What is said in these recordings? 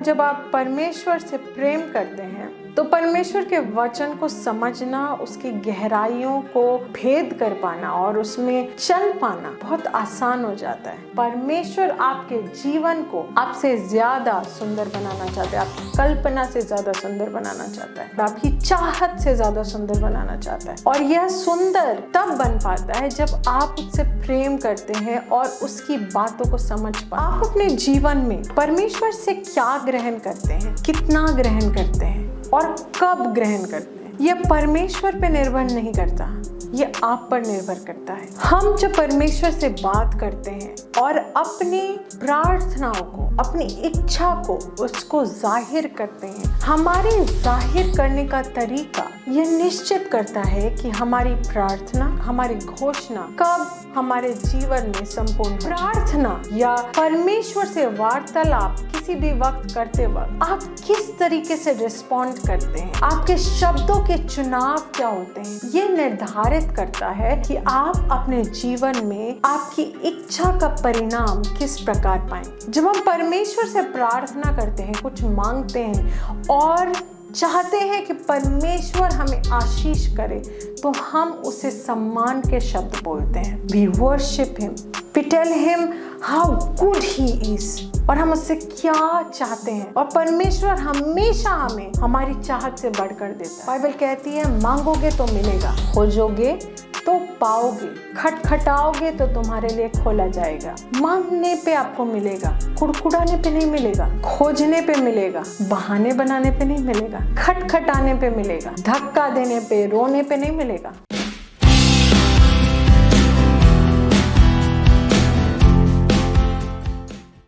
जब आप परमेश्वर से प्रेम करते हैं तो परमेश्वर के वचन को समझना, उसकी गहराइयों को भेद कर पाना और उसमें चल पाना बहुत आसान हो जाता है। परमेश्वर आपके जीवन को आपसे ज्यादा सुंदर बनाना चाहता है, आपकी कल्पना से ज्यादा सुंदर बनाना चाहता है, आपकी चाहत से ज्यादा सुंदर बनाना चाहता है। और यह सुंदर तब बन पाता है जब आप उससे प्रेम करते हैं और उसकी बातों को समझ पाते हैं। आप अपने जीवन में परमेश्वर से क्या ग्रहण करते हैं, कितना ग्रहण करते हैं और कब ग्रहण करते हैं, यह परमेश्वर पे निर्भर नहीं करता, ये आप पर निर्भर करता है। हम जब परमेश्वर से बात करते हैं और अपनी प्रार्थनाओं को, अपनी इच्छा को, उसको जाहिर करते हैं, हमारे जाहिर करने का तरीका यह निश्चित करता है कि हमारी प्रार्थना, हमारी घोषणा कब हमारे जीवन में संपूर्ण। प्रार्थना या परमेश्वर से वार्तालाप किसी भी वक्त करते वक्त आप किस तरीके से रिस्पॉन्ड करते हैं, आपके शब्दों के चुनाव क्या होते हैं, ये निर्धारित करता है कि आप अपने जीवन में आपकी इच्छा का परिणाम किस प्रकार पाएंगे। जब हम परमेश्वर से प्रार्थना करते हैं, कुछ मांगते हैं और चाहते हैं कि परमेश्वर हमें आशीष करे, तो हम उसे सम्मान के शब्द बोलते हैं। We worship him, we tell him how good he is, और हम उससे क्या चाहते हैं। और परमेश्वर हमेशा हमें हमारी चाहत से बढ़कर देता है। बाइबल कहती है मांगोगे तो मिलेगा, खोजोगे तो पाओगे, खटखटाओगे तो तुम्हारे लिए खोला जाएगा। मांगने पे आपको मिलेगा, कुड़कुड़ाने पे नहीं मिलेगा, खोजने पे मिलेगा, बहाने बनाने पे नहीं मिलेगा, खटखटाने पे मिलेगा, धक्का देने पे, रोने पे नहीं मिलेगा।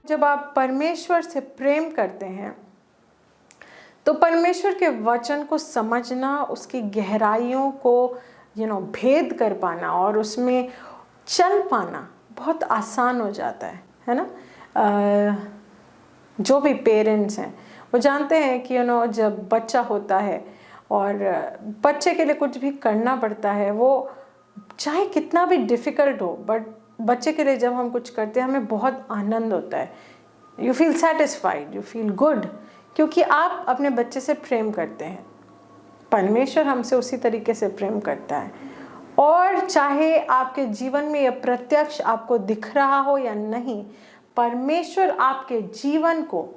जब आप परमेश्वर से प्रेम करते हैं तो परमेश्वर के वचन को समझना, उसकी गहराइयों को भेद कर पाना और उसमें चल पाना बहुत आसान हो जाता है ना। जो भी पेरेंट्स हैं वो जानते हैं कि जब बच्चा होता है और बच्चे के लिए कुछ भी करना पड़ता है, वो चाहे कितना भी डिफ़िकल्ट हो, बट बच्चे के लिए जब हम कुछ करते हैं हमें बहुत आनंद होता है। You feel satisfied, you feel good, क्योंकि आप अपने बच्चे से प्रेम करते हैं। परमेश्वर हमसे उसी तरीके से प्रेम करता है। और चाहे आपके जीवन में यह प्रत्यक्ष आपको दिख रहा हो या नहीं, परमेश्वर आपके जीवन को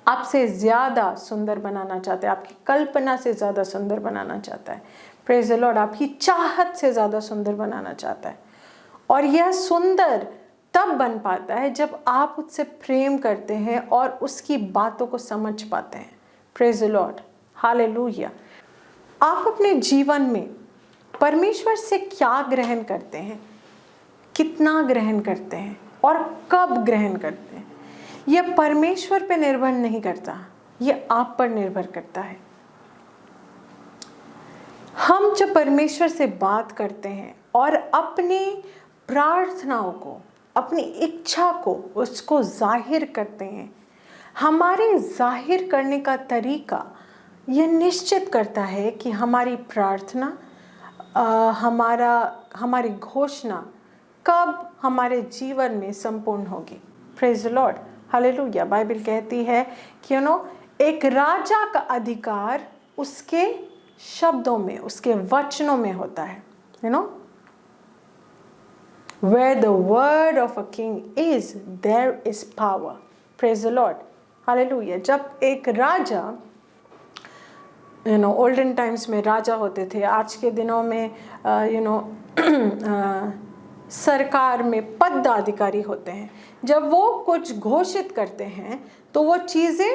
आपसे ज़्यादा सुंदर बनाना चाहता है, आपकी कल्पना से ज़्यादा सुंदर बनाना चाहता है। प्रेज़ द लॉर्ड, आपकी चाहत से ज़्यादा सुंदर बनाना चाहता है। और यह सुंदर तब बन पाता है जब आप उससे प्रेम करते हैं और उसकी बातों को समझ पाते हैं। Praise the Lord, hallelujah. आप अपने जीवन में परमेश्वर से क्या ग्रहण करते हैं, कितना ग्रहण करते हैं और कब ग्रहण करते हैं, यह परमेश्वर पे निर्भर नहीं करता, यह आप पर निर्भर करता है। हम जब परमेश्वर से बात करते हैं और अपनी प्रार्थनाओं को, अपनी इच्छा को, उसको जाहिर करते हैं, हमारे जाहिर करने का तरीका यह निश्चित करता है कि हमारी प्रार्थना, हमारी घोषणा कब हमारे जीवन में संपूर्ण होगी। Praise the Lord, hallelujah. Bible कहती है कि एक राजा का अधिकार उसके शब्दों में, उसके वचनों में होता है। Where the word of a king is, there is power. Praise the Lord, hallelujah. जब एक राजा, olden times में राजा होते थे, आज के दिनों में सरकार में पदाधिकारी होते हैं। जब वो कुछ घोषित करते हैं तो वो चीज़ें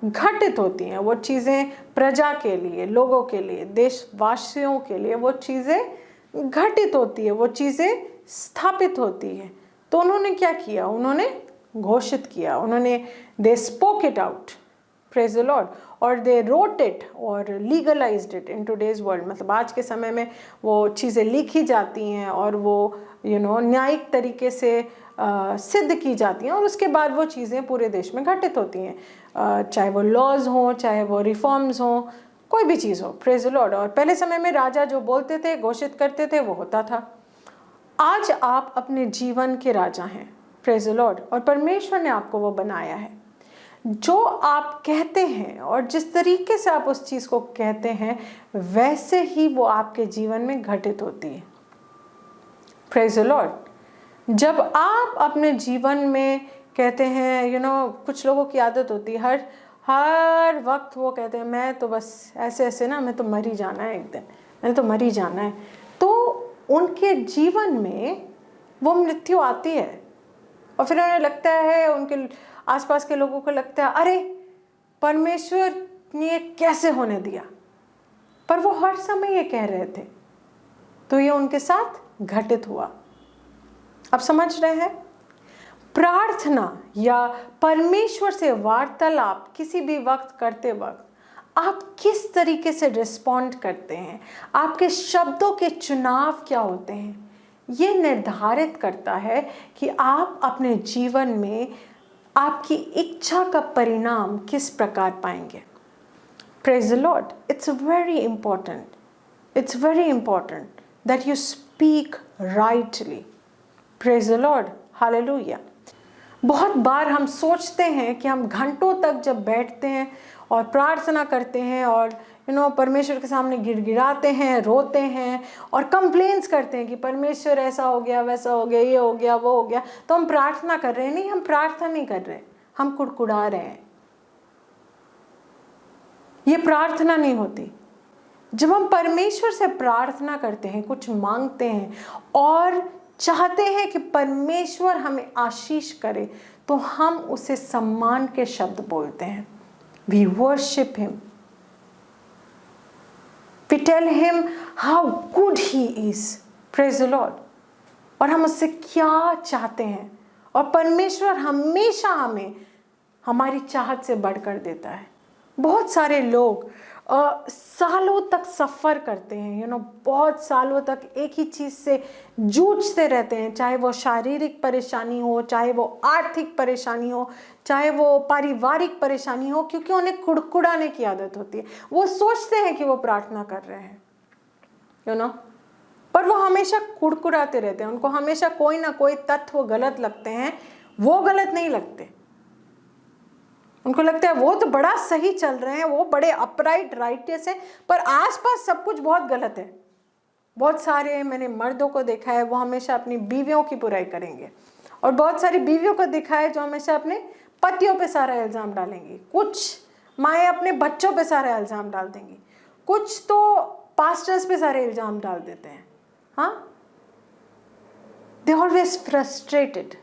घटित होती हैं, वो चीज़ें प्रजा के लिए, लोगों के लिए, देशवासियों के लिए वो चीज़ें घटित होती है, वो चीज़ें स्थापित होती हैं। तो उन्होंने क्या किया, उन्होंने घोषित किया, उन्होंने they spoke it out, praise the Lord, और दे रोट इट और legalised it in today's world. मतलब आज के समय में वो चीज़ें लिखी जाती हैं और वो न्यायिक तरीके से सिद्ध की जाती हैं और उसके बाद वो चीज़ें पूरे देश में घटित होती हैं, चाहे वो लॉज हों, चाहे वो रिफॉर्म्स हों, कोई भी चीज़ हो। Praise the Lord. और पहले समय में राजा जो बोलते थे, घोषित करते थे, वो होता था। आज आप अपने जीवन के राजा हैं, प्रेज द लॉर्ड। और परमेश्वर ने आपको वो बनाया है। जो आप कहते हैं और जिस तरीके से आप उस चीज़ को कहते हैं, वैसे ही वो आपके जीवन में घटित होती है। Praise the Lord. जब आप अपने जीवन में कहते हैं, कुछ लोगों की आदत होती है, हर वक्त वो कहते हैं मैं तो बस ऐसे ऐसे ना, मैं तो मर ही जाना है एक दिन, मैंने तो मर ही जाना है। तो उनके जीवन में वो मृत्यु आती है और फिर उन्हें लगता है, उनके आसपास के लोगों को लगता है, अरे परमेश्वर ने ये कैसे होने दिया। पर वो हर समय ये कह रहे थे, तो ये उनके साथ घटित हुआ। आप समझ रहे हैं? प्रार्थना या परमेश्वर से वार्तालाप किसी भी वक्त करते वक्त आप किस तरीके से रिस्पॉन्ड करते हैं, आपके शब्दों के चुनाव क्या होते हैं, ये निर्धारित करता है कि आप अपने जीवन में आपकी इच्छा का परिणाम किस प्रकार पाएंगे। Praise the Lord. It's very important that you speak rightly. Praise the Lord. Hallelujah. बहुत बार हम सोचते हैं कि हम घंटों तक जब बैठते हैं और प्रार्थना करते हैं और परमेश्वर के सामने गिड़गिड़ाते हैं, रोते हैं और कंप्लेंट्स करते हैं कि परमेश्वर ऐसा हो गया, वैसा हो गया, ये हो गया, वो हो गया, तो हम प्रार्थना कर रहे हैं। नहीं, हम प्रार्थना नहीं कर रहे, हम कुड़कुड़ा रहे हैं। ये प्रार्थना नहीं होती। जब हम परमेश्वर से प्रार्थना करते हैं, कुछ मांगते हैं और चाहते हैं कि परमेश्वर हमें आशीष करे, तो हम उसे सम्मान के शब्द बोलते हैं। We worship him. We tell him how good he is. Praise the Lord. और हम उससे क्या चाहते हैं, और परमेश्वर हमेशा हमें हमारी चाहत से बढ़कर देता है। बहुत सारे लोग सालों तक सफ़र करते हैं, बहुत सालों तक एक ही चीज़ से जूझते रहते हैं, चाहे वो शारीरिक परेशानी हो, चाहे वो आर्थिक परेशानी हो, चाहे वो पारिवारिक परेशानी हो, क्योंकि उन्हें कुड़कुड़ाने की आदत होती है। वो सोचते हैं कि वो प्रार्थना कर रहे हैं, पर वो हमेशा कुड़कुड़ाते रहते हैं। उनको हमेशा कोई ना कोई तत्व गलत लगते हैं, वो गलत नहीं लगते। उनको लगता है वो तो बड़ा सही चल रहे हैं, वो बड़े अपराइट राइटियस है, पर आसपास सब कुछ बहुत गलत है। बहुत सारे मैंने मर्दों को देखा है, वो हमेशा अपनी बीवियों की बुराई करेंगे, और बहुत सारी बीवियों को देखा है जो हमेशा अपने पतियों पे सारा इल्ज़ाम डालेंगी। कुछ माएँ अपने बच्चों पे सारा इल्ज़ाम डाल देंगी, कुछ तो पास्टर्स पे सारे इल्ज़ाम डाल देते हैं। हाँ, दे ऑलवेज फ्रस्ट्रेटेड।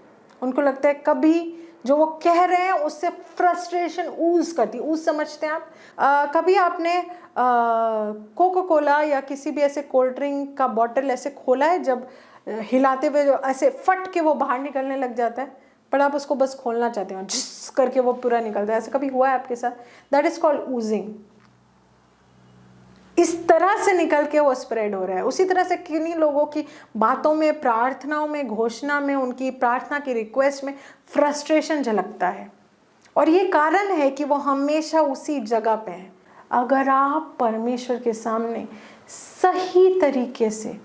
उनको लगता है कभी जो वो कह रहे हैं उससे फ्रस्ट्रेशन ऊज करती। ऊज समझते हैं आप? कभी आपने कोको कोला या किसी भी ऐसे कोल्ड ड्रिंक का बॉटल ऐसे खोला है, जब हिलाते हुए जो ऐसे फट के वो बाहर निकलने लग जाता है, पर आप उसको बस खोलना चाहते हो, झिस करके वो पूरा निकलता है। ऐसे कभी हुआ है आपके साथ? That is called oozing. इस तरह से निकल के वो स्प्रेड हो रहा है। उसी तरह से किन्हीं लोगों की बातों में, प्रार्थनाओं में, घोषणा में, उनकी प्रार्थना की रिक्वेस्ट में फ्रस्ट्रेशन झलकता है, और ये कारण है कि वो हमेशा उसी जगह पे हैं। अगर आप परमेश्वर के सामने सही तरीके से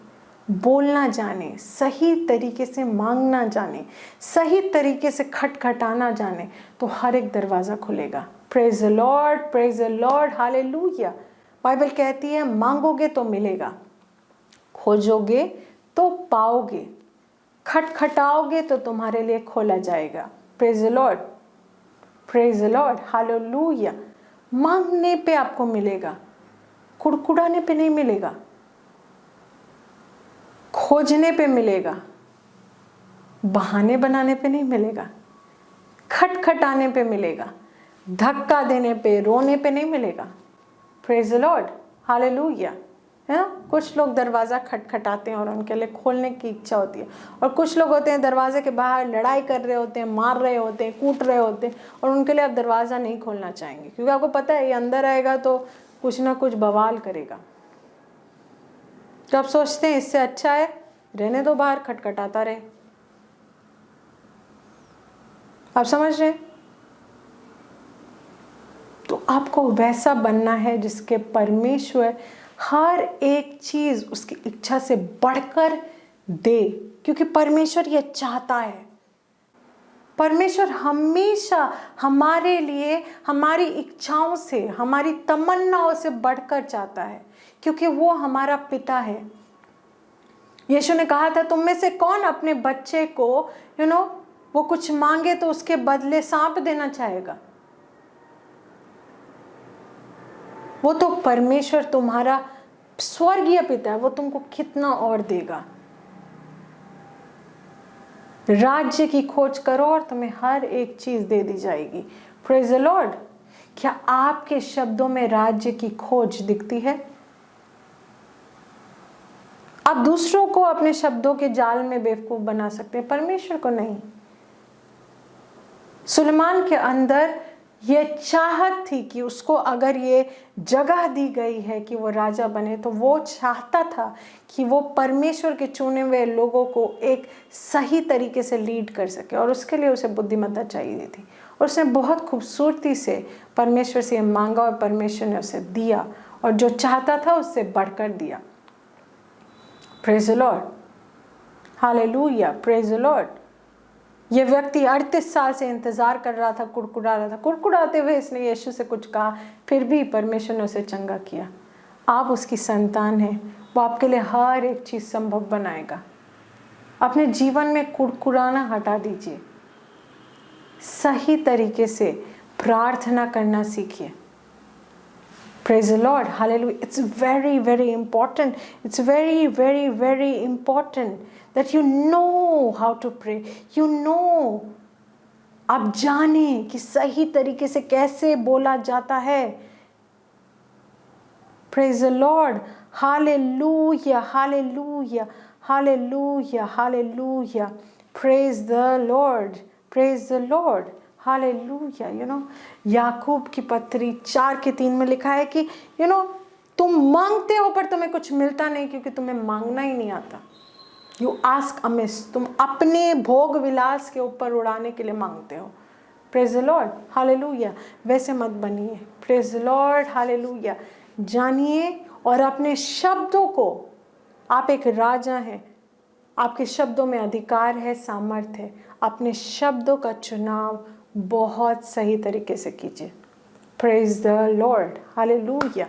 बोलना जाने, सही तरीके से मांगना जाने, सही तरीके से खटखटाना जाने, तो हर एक दरवाज़ा खुलेगा। Praise the Lord, praise the Lord, hallelujah. Bible कहती है मांगोगे तो मिलेगा, खोजोगे तो पाओगे, खटखटाओगे तो तुम्हारे लिए खोला जाएगा। Praise the Lord, praise the Lord, hallelujah. मांगने पे आपको मिलेगा, कुड़कुड़ाने पे नहीं मिलेगा। खोजने पे मिलेगा, बहाने बनाने पे नहीं मिलेगा। खटखटाने पे मिलेगा, धक्का देने पे, रोने पे नहीं मिलेगा। Praise the Lord, hallelujah. है ना? कुछ लोग दरवाज़ा खटखटाते हैं और उनके लिए खोलने की इच्छा होती है, और कुछ लोग होते हैं दरवाजे के बाहर लड़ाई कर रहे होते हैं, मार रहे होते हैं, कूट रहे होते हैं, और उनके लिए आप दरवाज़ा नहीं खोलना चाहेंगे, क्योंकि आपको पता है ये अंदर आएगा तो कुछ ना कुछ बवाल करेगा। तो आप सोचते हैं इससे अच्छा है रहने दो, बाहर खटखटाता रहे। आप समझ रहे हैं? तो आपको वैसा बनना है जिसके परमेश्वर हर एक चीज़ उसकी इच्छा से बढ़कर दे, क्योंकि परमेश्वर ये चाहता है। परमेश्वर हमेशा हमारे लिए हमारी इच्छाओं से, हमारी तमन्नाओं से बढ़कर चाहता है, क्योंकि वो हमारा पिता है। यीशु ने कहा था, तुम में से कौन अपने बच्चे को वो कुछ मांगे तो उसके बदले सांप देना चाहेगा? वो तो परमेश्वर तुम्हारा स्वर्गीय पिता है, वो तुमको कितना और देगा। राज्य की खोज करो और तुम्हें हर एक चीज दे दी जाएगी। Praise the Lord. क्या आपके शब्दों में राज्य की खोज दिखती है? आप दूसरों को अपने शब्दों के जाल में बेवकूफ बना सकते हैं, परमेश्वर को नहीं। सुलेमान के अंदर ये चाहत थी कि उसको अगर ये जगह दी गई है कि वो राजा बने, तो वो चाहता था कि वो परमेश्वर के चुने हुए लोगों को एक सही तरीके से लीड कर सके, और उसके लिए उसे बुद्धिमत्ता चाहिए थी। और उसने बहुत खूबसूरती से परमेश्वर से मांगा और परमेश्वर ने उसे दिया, और जो चाहता था उससे बढ़कर दिया। Praise the Lord, hallelujah, praise the Lord. ये व्यक्ति 38 साल से इंतजार कर रहा था, कुड़कुड़ा रहा था। कुड़कुड़ाते हुए इसने यीशु से कुछ कहा, फिर भी परमेश्वर ने उसे चंगा किया। आप उसकी संतान हैं, वो आपके लिए हर एक चीज संभव बनाएगा। अपने जीवन में कुड़कुड़ाना हटा दीजिए, सही तरीके से प्रार्थना करना सीखिए। Praise the Lord, hallelujah. It's very, very important. It's very, very, very important that you know how to pray. You know, आप जाने कि सही तरीके से कैसे बोला जाता है। Praise the Lord, hallelujah, hallelujah, hallelujah, hallelujah. Praise the Lord, praise the Lord. Hallelujah. Yakub की पत्री 4:3 में लिखा है कि तुम मांगते हो पर तुम्हें कुछ मिलता नहीं, क्योंकि तुम्हें मांगना ही नहीं आता। यू आस्क अमिस, तुम अपने भोग विलास के ऊपर उड़ाने के लिए मांगते हो। Praise the Lord, hallelujah. वैसे मत बनिए। Praise the Lord, hallelujah. जानिए और अपने शब्दों को, आप एक राजा हैं, आपके शब्दों में अधिकार है, सामर्थ्य है। अपने शब्दों का चुनाव बहुत सही तरीके से कीजिए। Praise the Lord, hallelujah.